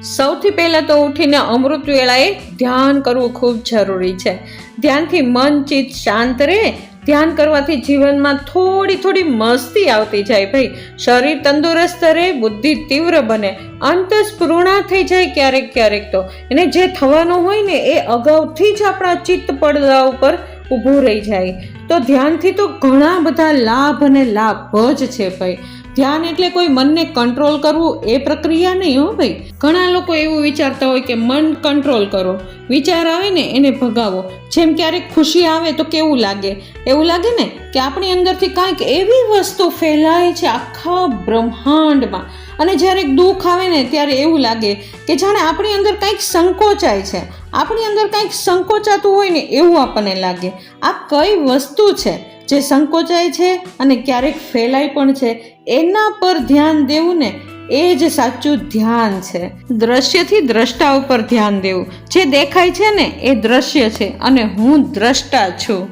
સૌથી પહેલાં તો ઉઠીને અમૃત વેળાએ ધ્યાન કરવું ખૂબ જરૂરી છે. ધ્યાનથી મન ચિત્ત શાંત રહે. ધ્યાન કરવાથી જીવનમાં થોડી મસ્તી આવતી જાય ભાઈ. શરીર તંદુરસ્ત રહે, બુદ્ધિ તીવ્ર બને, અંતસ્ફૂર્ણા થઈ જાય ક્યારેક તો. એને જે થવાનું હોય ને એ અગાઉથી જ આપણા ચિત્ત પડદા ઉપર ઊભું રહી જાય. તો ધ્યાનથી તો ઘણા બધા લાભ અને લાભ જ છે ભાઈ. ધ્યાન એટલે કોઈ મનને કંટ્રોલ કરવું એ પ્રક્રિયા નહીં હો ભાઈ. ઘણા લોકો એવું વિચારતા હોય કે મન કંટ્રોલ કરો, વિચાર આવે ને એને ભગાવો. જેમ ક્યારેક ખુશી આવે તો કેવું લાગે? એવું લાગે ને કે આપણી અંદરથી કાંઈક એવી વસ્તુ ફેલાય છે આખા બ્રહ્માંડમાં. અને જ્યારે દુઃખ આવે ને ત્યારે એવું લાગે કે જાણે આપણી અંદર કંઈક સંકોચાય છે. આપણી અંદર કંઈક સંકોચાતું હોય ને એવું આપણને લાગે. આ કઈ વસ્તુ છે જે સંકોચાય છે અને ક્યારેક ફેલાય પણ છે? એના પર ધ્યાન દેવું ને એ જ સાચું ધ્યાન છે. દ્રશ્યથી દ્રષ્ટા ઉપર ધ્યાન દેવું. જે દેખાય છે ને એ દ્રશ્ય છે અને હું દ્રષ્ટા છું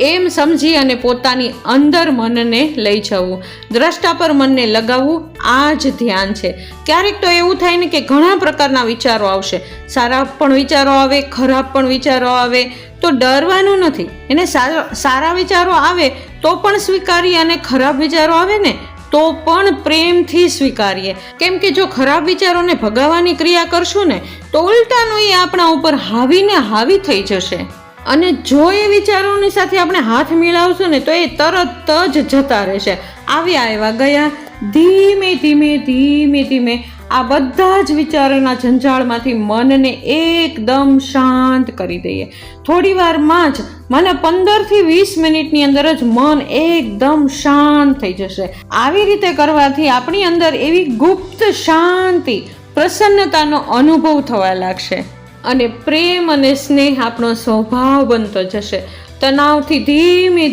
એમ સમજી અને પોતાની અંદર મનને લઈ જવું, દ્રષ્ટા પર મનને લગાવવું, આ જ ધ્યાન છે. ક્યારેક તો એવું થાય ને કે ઘણા પ્રકારના વિચારો આવશે. સારા પણ વિચારો આવે, ખરાબ પણ વિચારો આવે. તો ડરવાનું નથી. એને સારા વિચારો આવે તો પણ સ્વીકારીએ અને ખરાબ વિચારો આવે ને તો પણ પ્રેમથી સ્વીકારીએ. કેમ કે જો ખરાબ વિચારોને ભગાવવાની ક્રિયા કરશું ને તો ઉલટાનું એ આપણા ઉપર હાવી થઈ જશે. અને જો એ વિચારોની સાથે આપણે હાથ મિલાવશું ને તો એ તરત જ જતા રહેશે. આવ્યા ગયા, ધીમે ધીમે આ બધા જ વિચારોના જંજાળમાંથી મનને એકદમ શાંત કરી દઈએ. થોડી વારમાં જ મને 15 થી 20 મિનિટની અંદર જ મન એકદમ શાંત થઈ જશે. આવી રીતે કરવાથી આપણી અંદર એવી ગુપ્ત શાંતિ, પ્રસન્નતાનો અનુભવ થવા લાગશે અને પ્રેમ અને સ્નેહ આપણો સ્વભાવ બનતો જશે. તણાવથી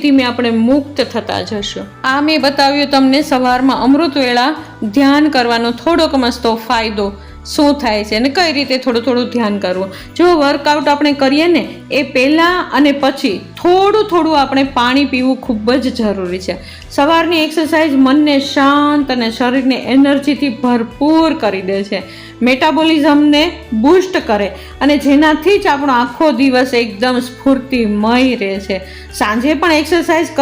ધીમે આપણે મુક્ત થતા જશું. આ મેં બતાવ્યું તમને સવારમાં અમૃત વેળા ધ્યાન કરવાનો થોડોક મસ્તો ફાયદો શું થાય છે અને કઈ રીતે થોડું ધ્યાન કરવું. જો વર્કઆઉટ આપણે કરીએ ને એ પહેલાં અને પછી થોડું આપણે પાણી પીવું ખૂબ જ જરૂરી છે. સવારની એક્સરસાઇઝ મનને શાંત અને શરીરને એનર્જીથી ભરપૂર કરી દે છે, મેટાબોલિઝમને બૂસ્ટ કરે અને જેનાથી જ આપણો આખો દિવસ એકદમ સ્ફૂર્તિમય રહે છે. સાંજે પણ એક્સરસાઇઝ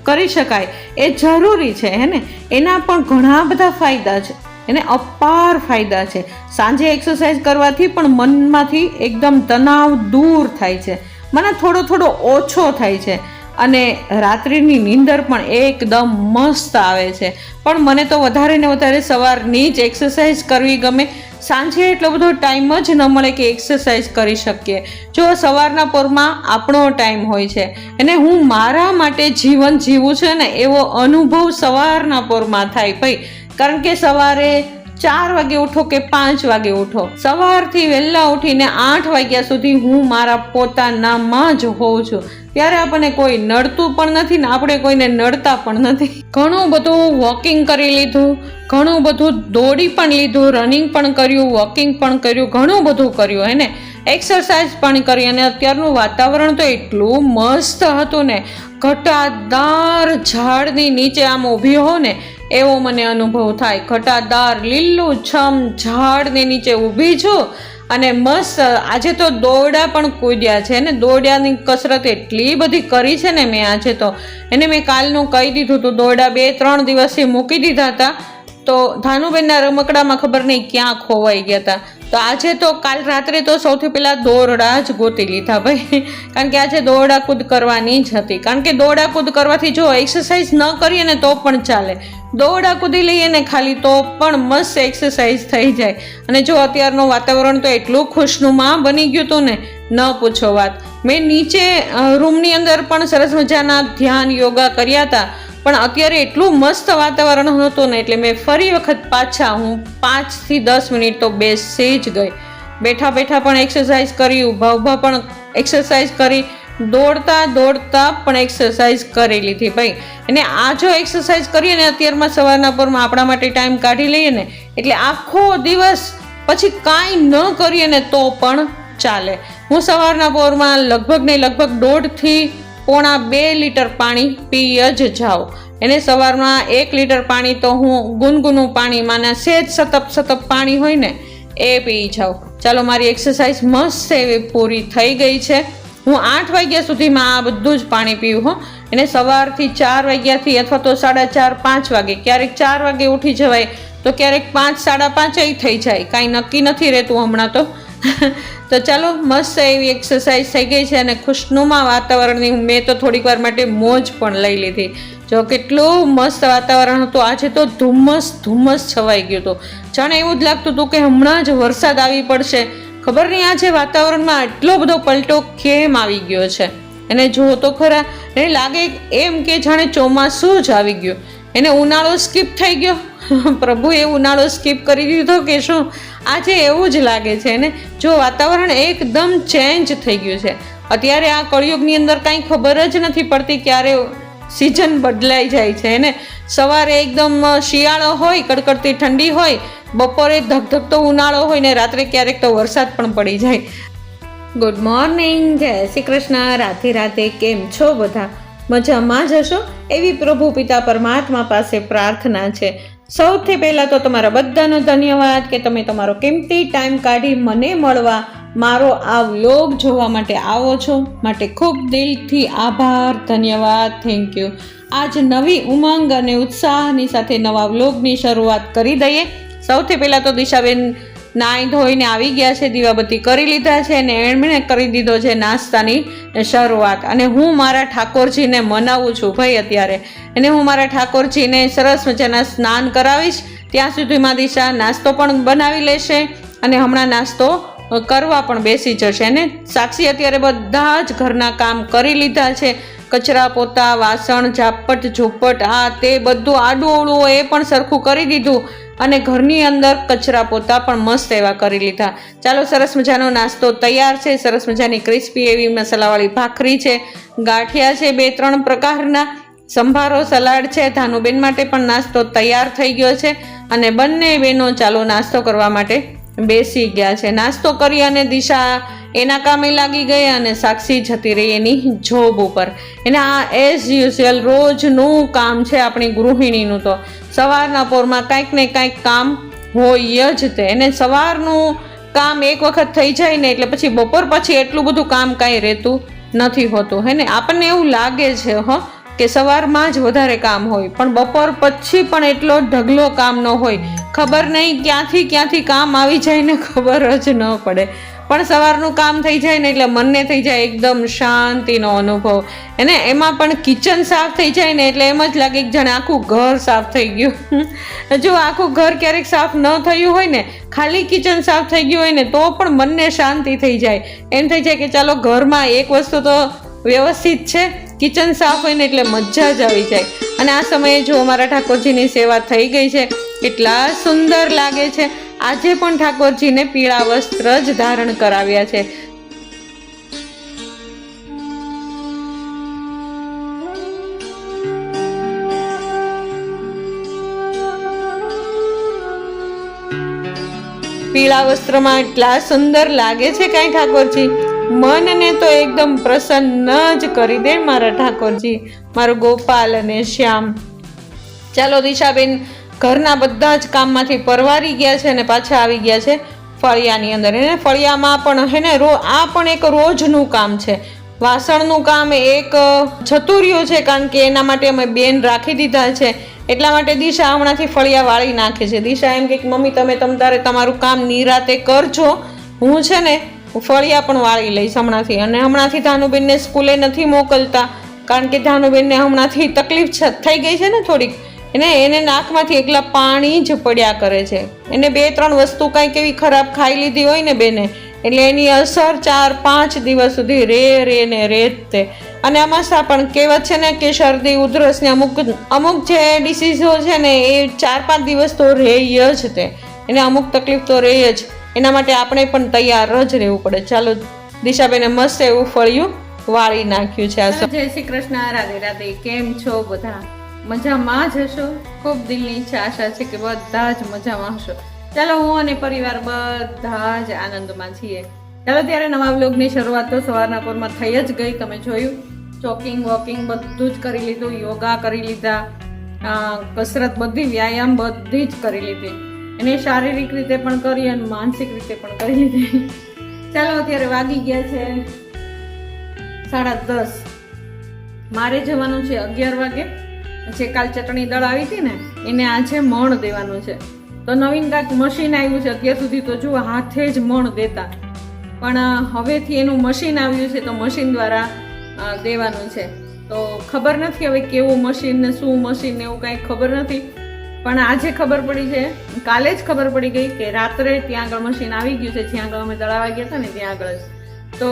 કરી શકાય એ જરૂરી છે હે ને. એના પણ ઘણા બધા ફાયદા છે, એને અપાર ફાયદા છે. સાંજે એક્સરસાઇઝ કરવાથી પણ મનમાંથી એકદમ તણાવ દૂર થાય છે, મને થોડો ઓછો થાય છે અને રાત્રિની નીંદર પણ એકદમ મસ્ત આવે છે. પણ મને તો વધારે ને વધારે સવારની જ એક્સરસાઇઝ કરવી ગમે. સાંજે એટલો બધો ટાઈમ જ ન મળે કે એક્સરસાઇઝ કરી શકીએ. જો સવારના પોરમાં આપણો ટાઈમ હોય છે અને હું મારા માટે જીવન જીવું છે ને એવો અનુભવ સવારના પોરમાં થાય ભાઈ. કારણ કે સવારે 4 વાગે ઉઠો કે 5 વાગે ઉઠો, સવારથી વહેલા ઉઠીને 8 વાગ્યા સુધી હું મારા પોતાનામાં જ હોઉં છું. ત્યારે આપણને કોઈ નડતું પણ નથી ને આપણે કોઈને નડતા પણ નથી. ઘણું બધું વોકિંગ કરી લીધું, ઘણું બધું દોડી પણ લીધું, રનિંગ પણ કર્યું, વોકિંગ પણ કર્યું, ઘણું બધું કર્યું હે ને, એક્સરસાઇઝ પણ કરી. અને અત્યારનું વાતાવરણ તો એટલું મસ્ત હતું ને, ઘટાદાર ઝાડની નીચે આમ ઊભી હો ને એવો મને અનુભવ થાય. ઘટાદાર લીલું છમ ઝાડની નીચે ઊભી છું અને મસ્ત. આજે તો દોરડા પણ કૂદ્યા છે ને, દોરડાની કસરત એટલી બધી કરી છે ને મેં આજે તો. એને મેં કાલનું કહી દીધું હતું, દોરડા 2-3 દિવસથી મૂકી દીધા હતા તો ધાનુબેનના રમકડામાં ખબર નહીં ક્યાં ખોવાઈ ગયા હતા. તો આજે તો કાલ રાત્રે તો સૌથી પહેલાં દોરડા જ ગોતી લીધા ભાઈ. કારણ કે આજે દોરડા કૂદ કરવાની જ હતી. કારણ કે દોરડા કૂદ કરવાથી જો એક્સરસાઇઝ ન કરીએ ને તો પણ ચાલે, દોરડા કૂદી લઈએ ને ખાલી તો પણ મસ્ત એક્સરસાઇઝ થઈ જાય. અને જો અત્યારનું વાતાવરણ તો એટલું ખુશનુમા બની ગયું હતું ને ન પૂછો વાત. મેં નીચે રૂમની અંદર પણ સરસ મજાના ધ્યાન યોગા કર્યા હતા, પણ અત્યારે એટલું મસ્ત વાતાવરણ હતું ને એટલે મેં ફરી વખત પાછા હું 5 થી 10 મિનિટ તો બેસી જ ગઈ. બેઠા પણ એક્સરસાઇઝ કરી, ઊભા પણ એક્સરસાઇઝ કરી, દોડતા પણ એક્સરસાઇઝ કરી લીધી ભાઈ. અને આ જો એક્સરસાઇઝ કરીએ ને અત્યારમાં સવારના પોરમાં આપણા માટે ટાઈમ કાઢી લઈએ ને એટલે આખો દિવસ પછી કાંઈ ન કરીએ ને તો પણ ચાલે. હું સવારના પોરમાં લગભગ 1.5 થી પોણા 2 લીટર પાણી પી જ જાઉં. એને સવારમાં 1 લીટર પાણી તો હું ગુનગુનું પાણી, માના સહેજ સતપ પાણી હોય ને એ પી જાઓ. ચાલો મારી એક્સરસાઇઝ મસ્ત એવી પૂરી થઈ ગઈ છે. હું 8 વાગ્યા સુધીમાં આ બધું જ પાણી પીવું હો. એને સવારથી 4 વાગ્યાથી અથવા તો 4:30 5 વાગે, ક્યારેક 4 વાગે ઉઠી જવાય તો ક્યારેક 5 5:30 થઈ જાય, કાંઈ નક્કી નથી રહેતું હમણાં તો. તો ચાલો મસ્ત એવી એક્સરસાઇઝ થઈ ગઈ છે અને ખુશનુમા વાતાવરણની મેં તો થોડીક વાર માટે મોજ પણ લઈ લીધી. જો કેટલું મસ્ત વાતાવરણ હતું. આજે તો ધુમ્મસ છવાઈ ગયું હતું. જાણે એવું જ લાગતું હતું કે હમણાં જ વરસાદ આવી પડશે. ખબર નહીં આજે વાતાવરણમાં એટલો બધો પલટો કેમ આવી ગયો છે. એને જુઓ તો ખરા, એને લાગે એમ કે જાણે ચોમાસું જ આવી ગયું. એને ઉનાળો સ્કીપ થઈ ગયો. પ્રભુએ ઉનાળો સ્કીપ કરી દીધો કે શું? આજે એવું જ લાગે છે ને. જો વાતાવરણ એકદમ ચેન્જ થઈ ગયું છે. અત્યારે આ કળિયુગની અંદર કાંઈ ખબર જ નથી પડતી ક્યારે સિઝન બદલાઈ જાય છે ને. સવારે એકદમ શિયાળો હોય, કડકડતી ઠંડી હોય, બપોરે ધગધગતો ઉનાળો હોય ને રાત્રે ક્યારેક તો વરસાદ પણ પડી જાય. ગુડ મોર્નિંગ, જય શ્રી કૃષ્ણ, રાધે રાધે. કેમ છો બધા? મજામાં જ હશો એવી પ્રભુ પિતા પરમાત્મા પાસે પ્રાર્થના છે. સૌથી પહેલાં તો તમારા બધાનો ધન્યવાદ કે તમે તમારો કિંમતી ટાઈમ કાઢી મને મળવા, મારો આ વ્લોગ જોવા માટે આવો છો. માટે ખૂબ દિલથી આભાર, ધન્યવાદ, થેન્ક યુ. આજ નવી ઉમંગ અને ઉત્સાહની સાથે નવા વ્લોગની શરૂઆત કરી દઈએ. સૌથી પહેલાં તો દિશાબેન નાહી ધોઈને આવી ગયા છે, દીવાબત્તી કરી લીધા છે અને એમણે કરી દીધો છે નાસ્તાની શરૂઆત. અને હું મારા ઠાકોરજીને મનાવું છું ભાઈ અત્યારે. અને હું મારા ઠાકોરજીને સરસ મજાના સ્નાન કરાવીશ. ત્યાં સુધીમાં દિશા નાસ્તો પણ બનાવી લેશે અને હમણાં નાસ્તો કરવા પણ બેસી જશે. અને સાક્ષી અત્યારે બધા જ ઘરના કામ કરી લીધા છે. કચરા પોતા, વાસણ, ઝાપટ ઝૂપટ, આ તે બધું આડું અવળું એ પણ સરખું કરી દીધું અને ઘરની અંદર કચરા પોતા પણ મસ્ત એવા કરી લીધા. ચાલો, સરસ મજાનો નાસ્તો તૈયાર છે. સરસ મજાની ક્રિસ્પી એવી મસાલાવાળી ભાખરી છે, ગાંઠિયા છે 2-3 પ્રકારના, સંભારો, સલાડ છે. ધાનુબેન માટે પણ નાસ્તો તૈયાર થઈ ગયો છે અને બંને બહેનો ચાલો નાસ્તો કરવા માટે બેસી ગયા છે. નાસ્તો કરી અને દિશા એના કામે લાગી ગઈ અને સાક્ષી જતી રહી એની જોબ ઉપર. એને આ એઝ યુઝ્યુઅલ રોજનું કામ છે આપણી ગૃહિણીનું. તો સવારના પોરમાં કાંઈક ને કાંઈક કામ હોય જ તે. એને સવારનું કામ એક વખત થઈ જાય ને એટલે પછી બપોર પછી એટલું બધું કામ કાંઈ રહેતું નથી હોતું. હે ને, આપણને એવું લાગે છે કે સવારમાં જ વધારે કામ હોય, પણ બપોર પછી પણ એટલો ઢગલો કામ ન હોય. ખબર નહીં ક્યાંથી કામ આવી જાય ને ખબર જ ન પડે. પણ સવારનું કામ થઈ જાય ને એટલે મનને થઈ જાય એકદમ શાંતિનો અનુભવ. અને એમાં પણ કિચન સાફ થઈ જાય ને એટલે એમ જ લાગે કે જાણે આખું ઘર સાફ થઈ ગયું. જો આખું ઘર ક્યારેક સાફ ન થયું હોય ને, ખાલી કિચન સાફ થઈ ગયું હોય ને તો પણ મનને શાંતિ થઈ જાય. એમ થઈ જાય કે ચાલો ઘરમાં એક વસ્તુ તો વ્યવસ્થિત છે. કિચન સાફ હોય ને એટલે મજા જ આવી જાય. અને આ સમયે જો અમારા ઠાકોરજીની સેવા થઈ ગઈ છે, કેટલા સુંદર લાગે છે. આજે પણ ઠાકોરજીને પીળા વસ્ત્ર જ ધારણ કરાવ્યા છે. પીળા વસ્ત્રમાં એટલા સુંદર લાગે છે કાંઈ ઠાકોરજી. મનને તો એકદમ પ્રસન્ન જ કરી દે મારા ઠાકોરજી, મારો ગોપાલ અને શ્યામ. ચાલો, દિશાબેન ઘરના બધા જ કામમાંથી પરવારી ગયા છે અને પાછા આવી ગયા છે ફળિયાની અંદર. એને ફળિયામાં પણ હે ને આ પણ એક રોજનું કામ છે. વાસણનું કામ એક જતું રહ્યું છે કારણ કે એના માટે અમે બેન રાખી દીધા છે. એટલા માટે દિશા હમણાંથી ફળિયા વાળી નાખે છે. દિશા એમ કે મમ્મી તમે તારે તમારું કામ નિરાતે કરજો, હું છે ને ફળિયા પણ વાળી લઈશ હમણાંથી. અને હમણાંથી ધાનુબેનને સ્કૂલે નથી મોકલતા કારણ કે ધાનુબેનને હમણાંથી તકલીફ થઈ ગઈ છે ને થોડીક. એને નાકમાંથી એકલા પાણી જ પડ્યા કરે છે. એને 2-3 વસ્તુ કાંઈક એવી ખરાબ ખાઈ લીધી હોય ને બેને, એટલે એની અસર 4-5 દિવસ સુધી રે તે. અને આમાં પણ કહેવત છે ને કે શરદી, ઉધરસ ને અમુક જે ડિસીઝો છે ને એ 4-5 દિવસ તો રહે જ તે. એને અમુક તકલીફ તો રહે જ. એના માટે આપણે પણ તૈયાર જ રહેવું પડે. ચાલો, દિશાબેને મસ્ત એવું ફળિયું વાળી નાખ્યું છે. જય શ્રી કૃષ્ણ, રાધે રાધે. કેમ છો બધા? મજામાં જ હશો. ખૂબ દિલની ઈચ્છા આશા છે કે બધા જ મજામાં હશો. ચાલો, હું અને પરિવાર બધા જ આનંદમાં છીએ. ચાલો, ત્યારે નવા વ્લોગની શરૂઆત તો સવારના પોરમાં થઈ જ ગઈ. તમે જોયું, ચોકિંગ વોકિંગ બધું જ કરી લીધું, યોગા કરી લીધા, કસરત બધી, વ્યાયામ બધી જ કરી લીધી. એને શારીરિક રીતે પણ કરી અને માનસિક રીતે પણ કરી લીધી. ચાલો અત્યારે વાગી ગયા છે 10:30. મારે જવાનું છે 11 વાગે. જે કાલ ચટણી દળાવી હતી ને એને આજે મણ દેવાનું છે. તો નવીન કાંઈક મશીન આવ્યું છે. અત્યાર સુધી તો જુઓ હાથે જ મણ દેતા, પણ હવેથી એનું મશીન આવ્યું છે તો મશીન દ્વારા દેવાનું છે. તો ખબર નથી હવે કેવું મશીન ને શું મશીન ને એવું કાંઈ ખબર નથી, પણ આજે ખબર પડી છે. કાલે જ ખબર પડી ગઈ કે રાત્રે ત્યાં આગળ મશીન આવી ગયું છે, જ્યાં આગળ અમે દળાવા ગયા હતા ને ત્યાં આગળ જ. તો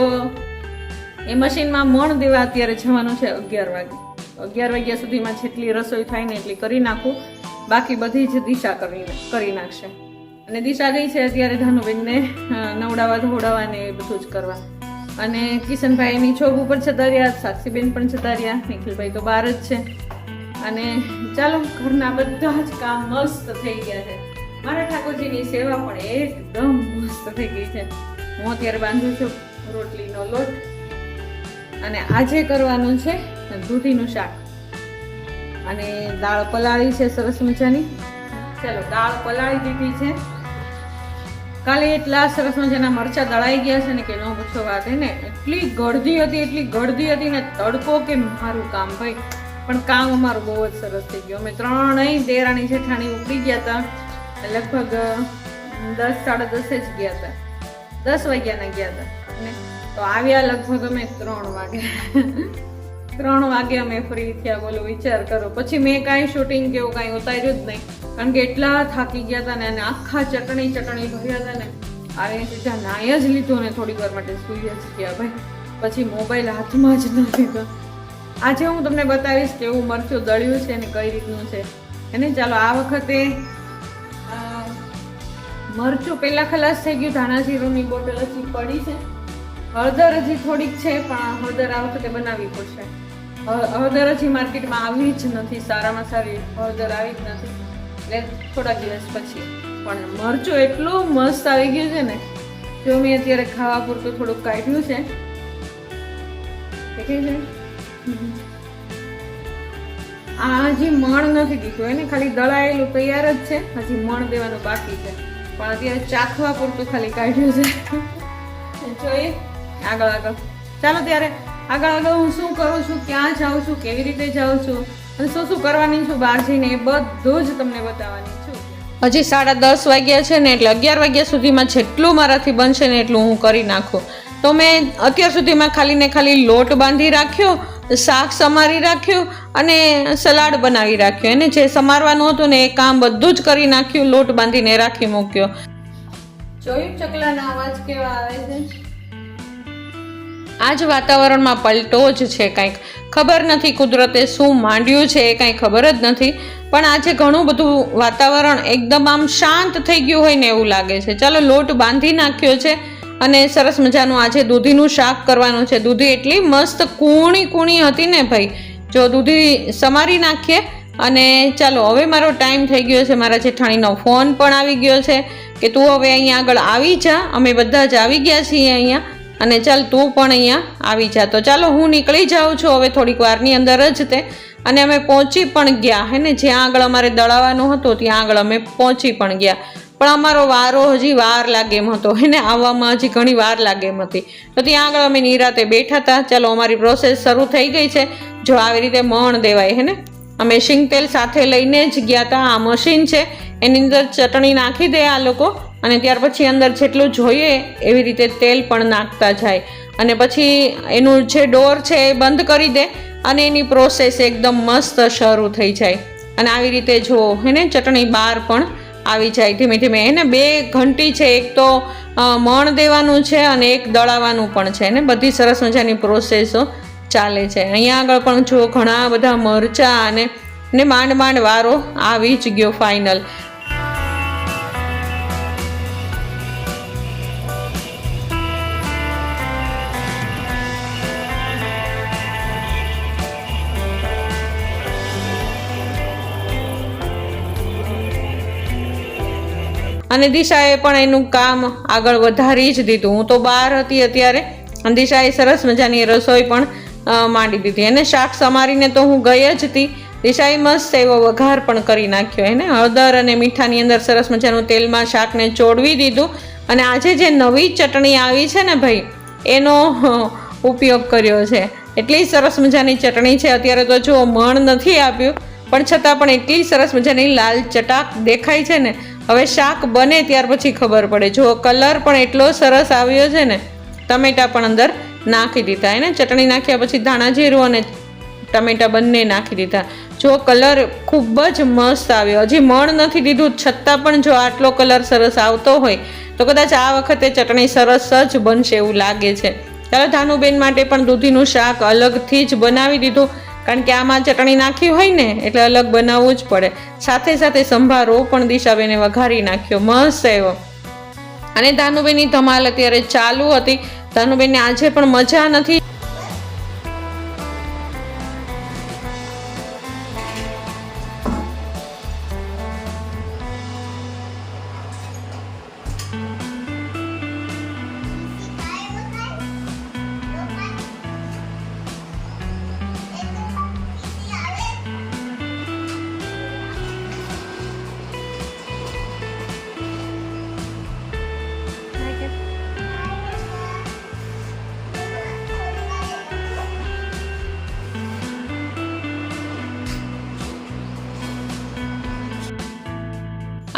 એ મશીનમાં મણ દેવા અત્યારે જવાનું છે 11 વાગે. 11 વાગ્યા સુધીમાં જેટલી રસોઈ થાય ને એટલી કરી નાખું, બાકી બધી જ દિશા કરી નાખશે. અને દિશા ગઈ છે અત્યારે ધાનુબેનને નવડાવવા ધોવડાવવા ને એ બધું જ કરવા. અને કિશનભાઈ એની જોબ ઉપર જતા રહ્યા, સાક્ષીબેન પણ જતા રહ્યા, નિખિલભાઈ તો બહાર જ છે. અને ચાલો ઘરના બધા જ કામ મસ્ત થઈ ગયા છે. મારા ઠાકોરજીની સેવા પણ એકદમ મસ્ત થઈ ગઈ છે. હું અત્યારે બાંધું છું રોટલીનો લોટ અને આજે કરવાનું છે દૂધીનું શાક અને દાળ પલાળી છે સરસ મજાની. ચાલો દાળ પલાળી દીધી છે. કાલે એટલા સરસ મજાના મરચાં દળાઈ ગયા છે ને કે ન પૂછો વાત. ને એટલી ગળદી હતી ને તડકો કે મારું કામ ભાઈ, પણ કામ અમારું બહુ જ સરસ થઈ ગયું. અમે 3 દેરાણી જેઠાણી ઉપડી ગયા હતા, લગભગ 10-10:30 જ ગયા હતા, 10 વાગ્યાના ગયા હતા ને તો આવ્યા લગભગ અમે 3 વાગે. 3 વાગે અમે ફ્રી થયા. બોલો વિચાર કરો. પછી મેં કાંઈ શૂટિંગ કે એવું કાંઈ ઉતાર્યું જ નહીં, કારણ કે એટલા થાકી ગયા હતા ને. અને આખા ચટણી ભર્યા હતા ને. આવે સીધા નાય જ લીધો ને થોડી વાર માટે સૂઈ જ ગયા ભાઈ. પછી મોબાઈલ હાથમાં જ ન લીધો. આજે હું તમને બતાવીશ કેવું મરચું દળ્યું છે ને કઈ રીતનું છે એને. ચાલો આ વખતે મરચું પહેલા ખલાસ થઈ ગયું. ધાણા જીરુંની બોટલ હજી પડી છે. હળદર હજી થોડીક છે, પણ હળદર આ વખતે બનાવવી પડશે. હળદર હજી માર્કેટમાં આવી જ નથી, સારામાં સારી હળદર આવી જ નથી, એટલે થોડા દિવસ પછી. પણ મરચું એટલું મસ્ત આવી ગયું છે ને, જો મેં અત્યારે ખાવા પૂરતું થોડુંક કાઢ્યું છે. દેખાય છે આ હજી મણ નથી દીધું એને, ખાલી દળાયેલું તૈયાર જ છે, હજી મણ દેવાનું બાકી છે. પણ અત્યારે ચાખવા પૂરતું ખાલી કાઢ્યું છે. જોઈએ આગળ. ચાલો ત્યારે આગળ હું શું કરું છું, ક્યાં જાઉં છું, કેવી રીતે જાઉં છું અને શું કરવાની છું બહાર જઈને, એ બધું જ તમને બતાવવાની છું. હજી 10:30 વાગ્યા છે ને, એટલે 11 વાગ્યા સુધીમાં જેટલું મારાથી બનશે ને એટલું હું કરી નાખું. તો મેં અત્યાર સુધીમાં ખાલી ને ખાલી લોટ બાંધી રાખ્યો, શાક સમારી રાખ્યું અને સલાડ બનાવી રાખ્યું. એને જે સમારવાનું હતું ને એ કામ બધું જ કરી નાખ્યું, લોટ બાંધીને રાખી મૂક્યો. જોયું ચકલાના અવાજ કેવા આવે છે. આજ વાતાવરણમાં પલટો જ છે. કાંઈક ખબર નથી કુદરતે શું માંડ્યું છે એ કાંઈ ખબર જ નથી, પણ આજે ઘણું બધું વાતાવરણ એકદમ આમ શાંત થઈ ગયું હોય ને એવું લાગે છે. ચાલો લોટ બાંધી નાખ્યો છે અને સરસ મજાનું આજે દૂધીનું શાક કરવાનું છે. દૂધી એટલી મસ્ત કૂણી હતી ને ભાઈ, જો દૂધી સમારી નાખીએ. અને ચાલો હવે મારો ટાઈમ થઈ ગયો છે. મારા જેઠાણીનો ફોન પણ આવી ગયો છે કે તું હવે અહીંયા આગળ આવી જા. અમે બધા જ આવી ગયા છીએ અહીંયા, અને ચાલ તું પણ અહીંયા આવી જા. તો ચાલો હું નીકળી જાઉં છું હવે થોડીક વારની અંદર જ તે. અને અમે પહોંચી પણ ગયા હે ને, જ્યાં આગળ અમારે દળાવવાનું હતું ત્યાં આગળ અમે પહોંચી પણ ગયા. પણ અમારો વારો હજી વાર લાગે એમ હતો એને, આવવામાં હજી ઘણી વાર લાગે એમ હતી. તો ત્યાં આગળ અમે નિરાતે બેઠા હતા. ચાલો અમારી પ્રોસેસ શરૂ થઈ ગઈ છે. જો આવી રીતે મણ દેવાય હે ને, અમે શીંગ તેલ સાથે લઈને જ ગયા હતા. આ મશીન છે, એની અંદર ચટણી નાખી દે આ લોકો, અને ત્યાર પછી અંદર જેટલું જોઈએ એવી રીતે તેલ પણ નાખતા જાય. અને પછી એનું જે ડોર છે એ બંધ કરી દે અને એની પ્રોસેસ એકદમ મસ્ત શરૂ થઈ જાય. અને આવી રીતે જો એને ચટણી બહાર પણ આવી જાય ધીમે ધીમે. એને 2 ઘંટી છે, એક તો મણ દેવાનું છે અને એક દળાવવાનું પણ છે ને. બધી સરસ મજાની પ્રોસેસો ચાલે છે. અહીંયા આગળ પણ જો ઘણા બધા મરચાં અને માંડ વારો આવી જ ગયો ફાઇનલ. અને દિશાએ પણ એનું કામ આગળ વધારી જ દીધું. હું તો બહાર હતી અત્યારે, અને દિશાએ સરસ મજાની રસોઈ પણ માંડી દીધી. અને શાક સમારીને તો હું ગઈ જ હતી, દિશાએ મસ્ત એવો વઘાર પણ કરી નાખ્યો એને હળદર અને મીઠાની અંદર સરસ મજાનું તેલમાં શાકને ચોળવી દીધું અને આજે જે નવી ચટણી આવી છે ને ભાઈ એનો ઉપયોગ કર્યો છે. એટલી સરસ મજાની ચટણી છે. અત્યારે તો જો મણ નથી આપ્યું પણ છતાં પણ એટલી સરસ મજાની લાલ ચટાક દેખાય છે ને. હવે શાક બને ત્યાર પછી ખબર પડે. જો કલર પણ એટલો સરસ આવ્યો છે ને. ટમેટા પણ અંદર નાખી દીધા એને ચટણી નાખ્યા પછી ધાણા જીરું અને ટમેટા બંને નાખી દીધા. જો કલર ખૂબ જ મસ્ત આવ્યો. હજી મણ નથી દીધું છતાં પણ જો આટલો કલર સરસ આવતો હોય તો કદાચ આ વખતે ચટણી સરસ જ બનશે એવું લાગે છે. ચાલો ધાનુબેન માટે પણ દૂધીનું શાક અલગથી જ બનાવી દીધું કારણ કે આમાં ચટણી નાખી હોય ને એટલે અલગ બનાવવું જ પડે. સાથે સાથે સંભારો પણ દિશાબેને વઘારી નાખ્યો મસ્ત એવો. અને ધાનુબેનની ધમાલ અત્યારે ચાલુ હતી. ધાનુબેનને આજે પણ મજા નથી.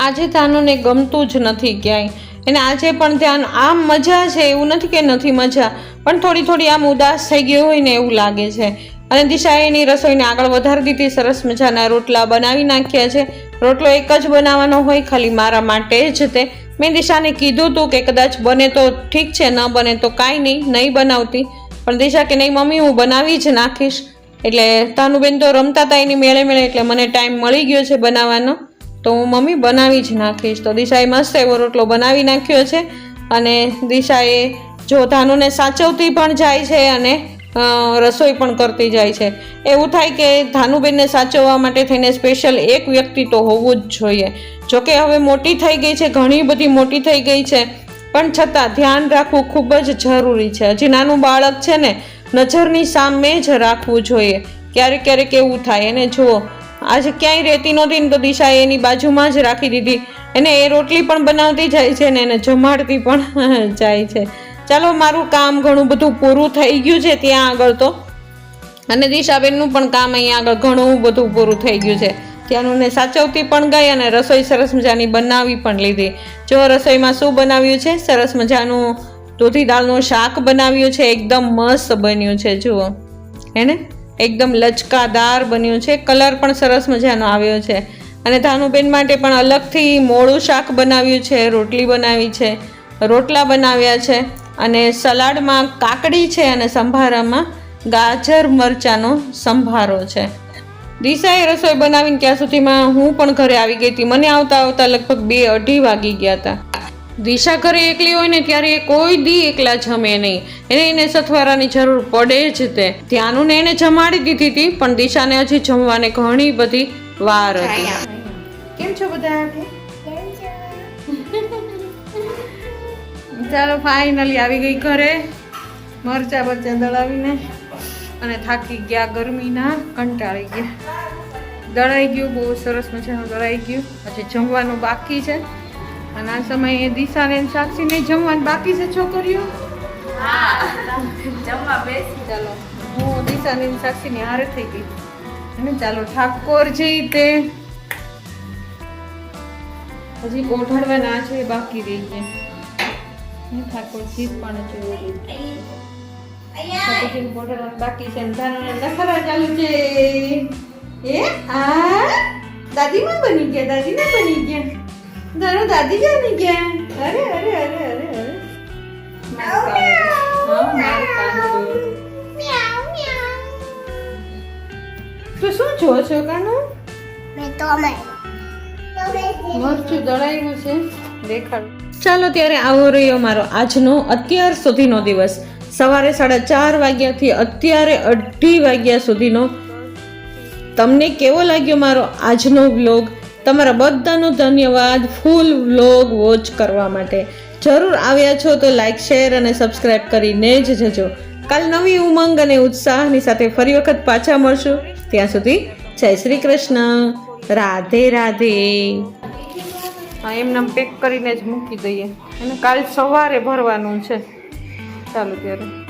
આજે ધાનુને ગમતું જ નથી ક્યાંય. એને આજે પણ ધ્યાન આમ મજા છે એવું નથી કે નથી મજા પણ થોડી આમ ઉદાસ થઈ ગયો હોય ને એવું લાગે છે. અને દિશાએ એની રસોઈને આગળ વધારી દીધી. સરસ મજાના રોટલા બનાવી નાખ્યા છે. રોટલો એક જ બનાવવાનો હોય ખાલી મારા માટે જ તે. મેં દિશાને કીધું હતું કે કદાચ બને તો ઠીક છે ન બને તો કાંઈ નહીં બનાવતી પણ દિશા કે નહીં મમ્મી હું બનાવી જ નાખીશ. એટલે ધાનુબેન તો રમતા હતા એની મેળે એટલે મને ટાઈમ મળી ગયો છે બનાવવાનો તો હું મમ્મી બનાવી જ નાખીશ. તો દિશાએ મસ્ત એવો રોટલો બનાવી નાખ્યો છે અને દિશાએ જો ધાનુને સાચવતી પણ જાય છે અને રસોઈ પણ કરતી જાય છે. એવું થાય કે ધાનુબેનને સાચવવા માટે થઈને સ્પેશિયલ એક વ્યક્તિ તો હોવું જ જોઈએ. જોકે હવે મોટી થઈ ગઈ છે, ઘણી બધી મોટી થઈ ગઈ છે પણ છતાં ધ્યાન રાખવું ખૂબ જ જરૂરી છે. હજી નાનું બાળક છે ને નજરની સામે જ રાખવું જોઈએ. ક્યારેક એવું થાય એને જુઓ આજે ક્યાંય રહેતી નહોતી ને તો દિશાએ એની બાજુમાં જ રાખી દીધી. એને એ રોટલી પણ બનાવતી જાય છે ને એને જમાડતી પણ જાય છે. ચાલો મારું કામ ઘણું બધું પૂરું થઈ ગયું છે ત્યાં આગળ તો અને દિશાબેનનું પણ કામ અહીંયા આગળ ઘણું બધું પૂરું થઈ ગયું છે. ત્યાંનું સાચવતી પણ ગઈ અને રસોઈ સરસ મજાની બનાવી પણ લીધી. જો રસોઈમાં શું બનાવ્યું છે? સરસ મજાનું દૂધી દાળનું શાક બનાવ્યું છે. એકદમ મસ્ત બન્યું છે. જુઓ એને એકદમ લચકાદાર બન્યું છે. કલર પણ સરસ મજાનો આવ્યો છે. અને ધાનુબેન માટે પણ અલગથી મોળું શાક બનાવ્યું છે. રોટલી બનાવી છે, રોટલા બનાવ્યા છે અને સલાડમાં કાકડી છે અને સંભારામાં ગાજર મરચાંનો સંભારો છે. દિશાએ રસોઈ બનાવીને ત્યાં સુધીમાં હું પણ ઘરે આવી ગઈ હતી. મને આવતા લગભગ 2-2:30 વાગી ગયા હતા. દિશા ઘરે એકલી હોય ને ત્યારે એ કોઈ દી એકલા જમે નહીં. એને સથવારાની જરૂર પડે જ તે. ધ્યાનું ને એને જમાડી દીધી હતી પણ દિશાને હજી જમવાને ઘણી બધી વાર હતી. કેમ છો બધા? ચાલો ફાઇનલી આવી ગઈ ઘરે મરચા દળાવીને અને થાકી ગયા, ગરમીના કંટાળી ગયા. દળાઈ ગયું, બહુ સરસ મજાનું દળાઈ ગયું. પછી જમવાનું બાકી છે અને આ સમયે દિશાને સાક્ષીને જમવાનું બાકી છે. છોકરીઓ જમવા બેસી. ચાલો હું દિશાને સાક્ષીની હારે થઈ ગઈ અને ચાલો ઠાકોરજી તે હજી કોઠાડવાના છે, બાકી રહી ગયા. ઠાકોરજી પણ જોયું બાકી છે. નખરા ચાલુ છે. એ આ દાદીમાં બની ગયા, દાદીમાં બની ગયા. ધારો દાદી બની ગયા. અરે અરે અરે અરે અરે તો શું જો છો કાનો? મરચું દળાયું છે, દેખાડું. ચાલો ત્યારે આવો રહ્યો મારો આજનો અત્યાર સુધીનો દિવસ. સવારે 4:30 વાગ્યાથી અત્યારે 2:30 વાગ્યા સુધીનો. તમને કેવો લાગ્યો મારો આજનો વ્લોગ? તમારા બધાનો ધન્યવાદ ફૂલ વ્લોગ વોચ કરવા માટે. જરૂર આવ્યા છો તો લાઈક, શેર અને સબસ્ક્રાઈબ કરીને જ જજો. કાલ નવી ઉમંગ અને ઉત્સાહની સાથે ફરી વખત પાછા મળશું. ત્યાં સુધી જય શ્રી કૃષ્ણ, રાધે રાધે. હા, એમને પેક કરીને જ મૂકી દઈએ અને કાલ સવારે ભરવાનું છે. ચાલો ત્યારે.